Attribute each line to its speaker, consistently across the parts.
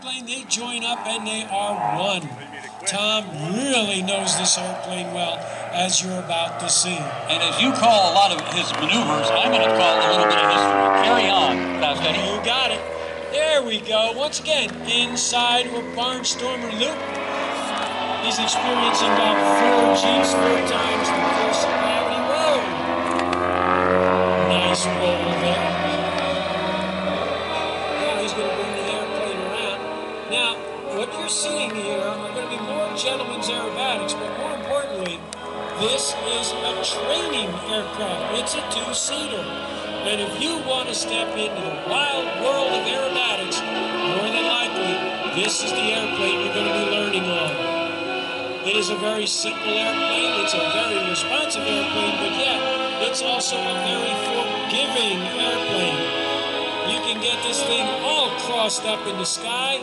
Speaker 1: airplane, they join up and they are one. Tom really knows this airplane well, as you're about to see.
Speaker 2: And as you call a lot of his maneuvers, I'm going to call a little bit of history. Carry on, Fast Eddie.
Speaker 1: You got it. There we go. Once again, inside or barnstormer loop. He's experiencing about 4 Gs, 4 times the force of gravity. Whoa! Nice roll there. Now he's going to bring the airplane around. Now, what you're seeing here are going to be more gentlemen's aerobatics, but more importantly, this is a training aircraft. It's a 2-seater. And if you want to step into the wild world of aerobatics, more than likely, this is the airplane you're going to be learning on. It is a very simple airplane. It's a very responsive airplane, but yet it's also a very forgiving airplane. You can get this thing all crossed up in the sky,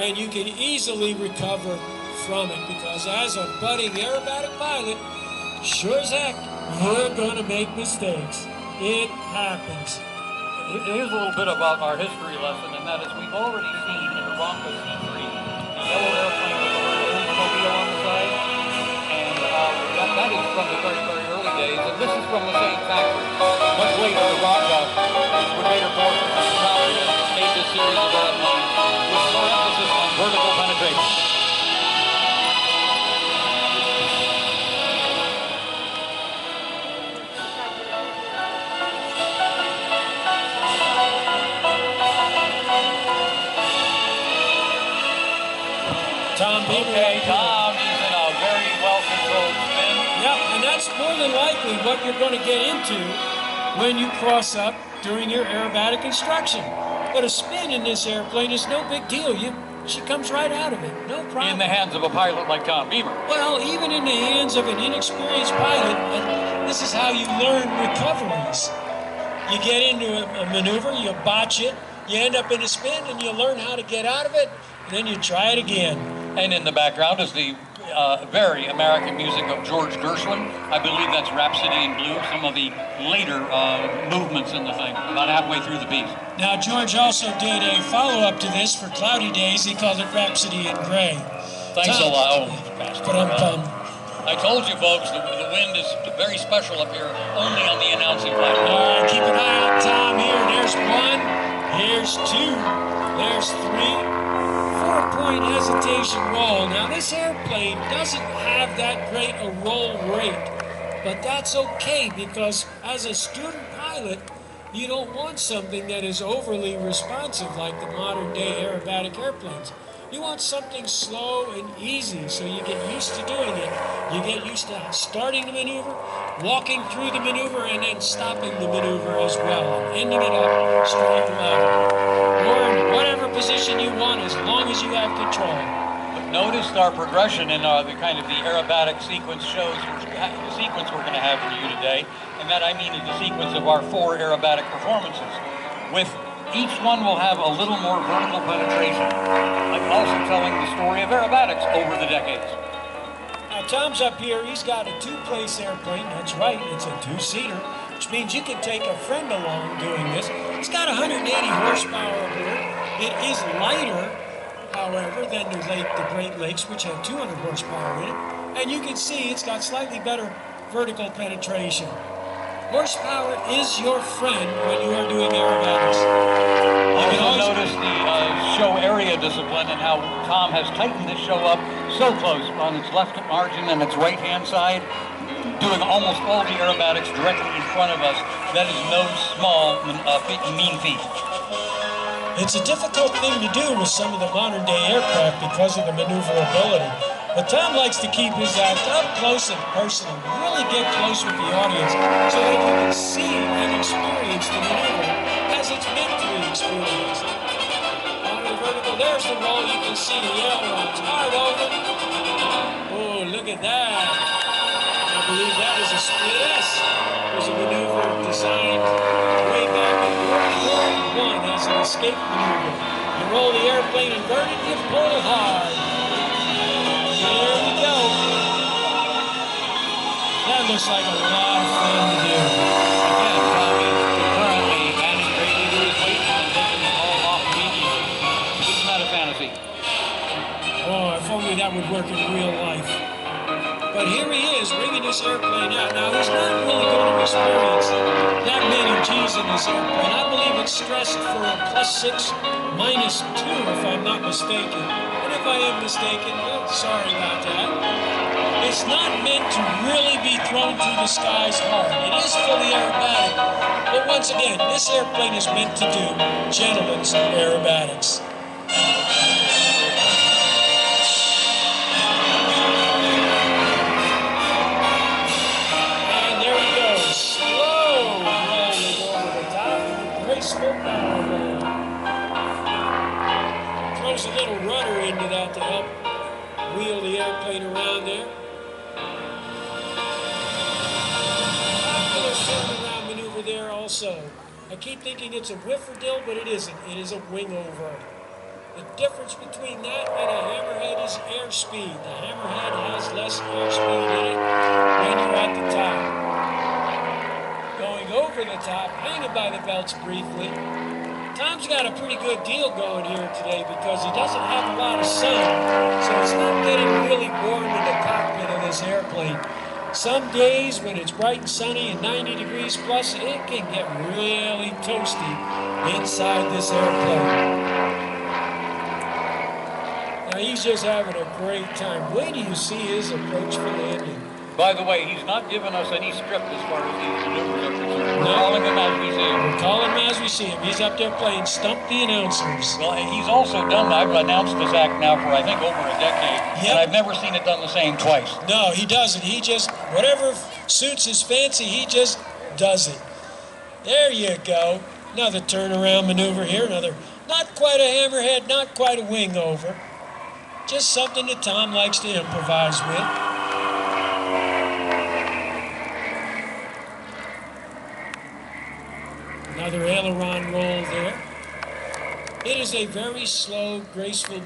Speaker 1: and you can easily recover from it, because as a budding aerobatic pilot, sure as heck, you're going to make mistakes. It happens.
Speaker 2: Here's a little bit about our history lesson, and that is we've already seen in the Ronca C3, the yellow airplane with the word Oldsmobile on the side, and that is from the very, very early days, and this is from the same factory. Much later, the Ronca, with later portions of Citabria, made this series of airplanes with more emphasis on vertical penetration.
Speaker 1: Okay,
Speaker 2: Tom, he's in a very well-controlled spin.
Speaker 1: Yep, and that's more than likely what you're going to get into when you cross up during your aerobatic instruction. But a spin in this airplane is no big deal. She comes right out of it, no problem.
Speaker 2: In the hands of a pilot like Tom Beamer.
Speaker 1: Well, even in the hands of an inexperienced pilot, and this is how you learn recoveries. You get into a maneuver, you botch it, you end up in a spin, and you learn how to get out of it, and then you try it again.
Speaker 2: And in the background is the very American music of George Gershwin. I believe that's Rhapsody in Blue, some of the later movements in the thing, about halfway through the piece.
Speaker 1: Now, George also did a follow-up to this for Cloudy Days. He called it Rhapsody in Gray.
Speaker 2: Thanks a lot. I told you, folks, the wind is very special up here, only on the announcing platform.
Speaker 1: All right, keep an eye on Tom here. There's 1, here's 2, there's 3. 4-point hesitation roll. Now, this airplane doesn't have that great a roll rate, but that's okay, because as a student pilot, you don't want something that is overly responsive like the modern-day aerobatic airplanes. You want something slow and easy so you get used to doing it. You get used to starting the maneuver, walking through the maneuver, and then stopping the maneuver as well, and ending it up straight level. Or in whatever position you want, as long as you have control.
Speaker 2: But notice our progression in the kind of the aerobatic sequence shows, the sequence we're going to have for you today, and that I mean is the sequence of our 4 aerobatic performances. With each one will have a little more vertical penetration, like also telling the story of aerobatics over the decades.
Speaker 1: Now, Tom's up here. He's got a 2-place airplane. That's right, it's a 2-seater, which means you can take a friend along doing this. It's got 180 horsepower aboard. It is lighter, however, than the Great Lakes, which have 200 horsepower in it. And you can see it's got slightly better vertical penetration. Horsepower is your friend when you are doing aerobatics.
Speaker 2: You can also notice the show area discipline and how Tom has tightened this show up so close on its left margin and its right-hand side, doing almost all the aerobatics directly in front of us. That is no small, mean feat.
Speaker 1: It's a difficult thing to do with some of the modern-day aircraft because of the maneuverability. But Tom likes to keep his act up close and personal, really get close with the audience so that you can see and experience the maneuver as it's meant to be experienced. On the vertical, there's the roll. You can see the ailerons hard over. Oh, look at that. I believe that is a split S. There's a maneuver designed way back in World War I as an escape maneuver. You roll the airplane inverted, you pull hard. Here we go. That looks like a lot of fun to do.
Speaker 2: Again, Tom is currently adding greatly to his weight and taking it all off immediately. Isn't that a fantasy? fantasy.
Speaker 1: Oh, if only that would work in real life. But here he is, rigging this airplane out. Now, he's not really going to experience that many G's in this airplane. I believe it's stressed for a +6, -2, if I'm not mistaken. And if I am mistaken, sorry about that. It's not meant to really be thrown through the skies hard. It is fully aerobatic. But once again, this airplane is meant to do gentlemen's aerobatics. Throws a little rudder into that to help wheel the airplane around there. Little turnaround maneuver there also. I keep thinking it's a whiffer-dill, but it isn't. It is a wing-over. The difference between that and a hammerhead is airspeed. The hammerhead has less airspeed in it when you're at the top. Going over the top, hanging by the belts briefly. Tom's got a pretty good deal going here today because he doesn't have a lot of sun, so it's not getting really warm in the cockpit of this airplane. Some days when it's bright and sunny and 90 degrees plus, it can get really toasty inside this airplane. Now he's just having a great time. Wait till you see his approach for landing.
Speaker 2: By the way, he's not given us any script as far as these maneuvers are concerned. We're calling him as we see him.
Speaker 1: We're calling him as we see him. He's up there playing Stump the Announcers.
Speaker 2: Well, he's also done, I've announced this act now for I think over a decade, and I've never seen it done the same twice.
Speaker 1: No, he doesn't. He just, whatever suits his fancy, he just does it. There you go. Another turnaround maneuver here. Another, not quite a hammerhead, not quite a wing over. Just something that Tom likes to improvise with. Another aileron roll there. It is a very slow, graceful